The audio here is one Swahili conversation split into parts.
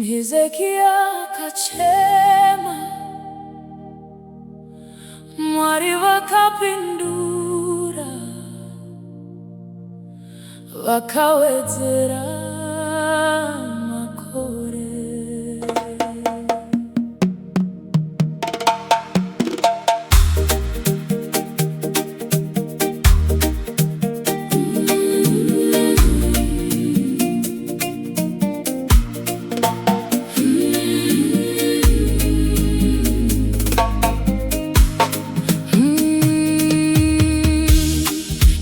Hezekia Akachema, Mwari vakapindura, vakawedzera makore.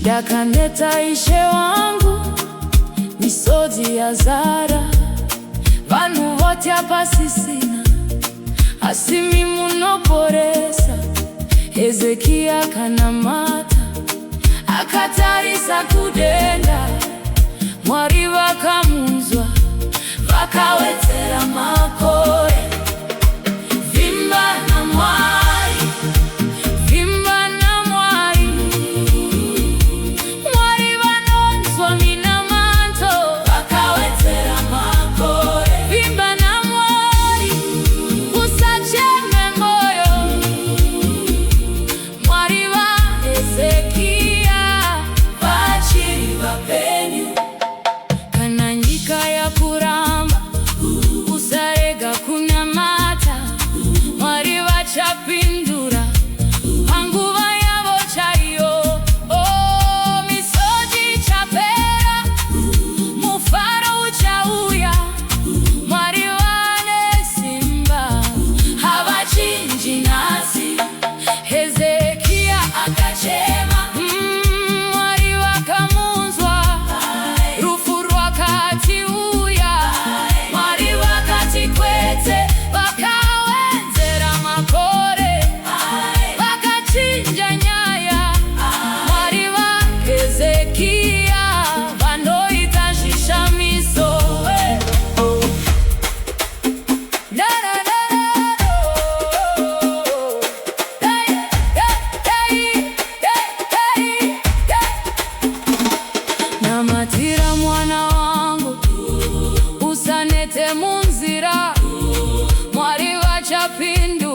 Yakaneta ishe wangu misodzi yazara, vanhu vote apasisina, asi munoporesa. Hezekia kanamata, akatarisa kudenga, Mwari vakamunzwa, vakawedzera makore. Vimba naMwari, vimba naMwari, Mwari vanonzwa minamato, vakawedzera makore. Vimba naMwari, usacheme moyo, Mwari vaHezekia vachiri vapenyu. Kana nyika yakuramba, usarega kunamata, Mwari vachapindura panguva yavo chaiyo. Misodzi ichapera, mufaro uchauya, Mwari vane simba, havachinji nhasi. Hezekia Akachema, Mwari vakamunzwa, rufu rwakati uya, Mwari vakati kwete, vakawedzera makore, vakachinja nyaya. Mwari vaHezekia vanoita zvishamiso. Namatira mwana wangu, usanete munzira, Mwari vachapindura.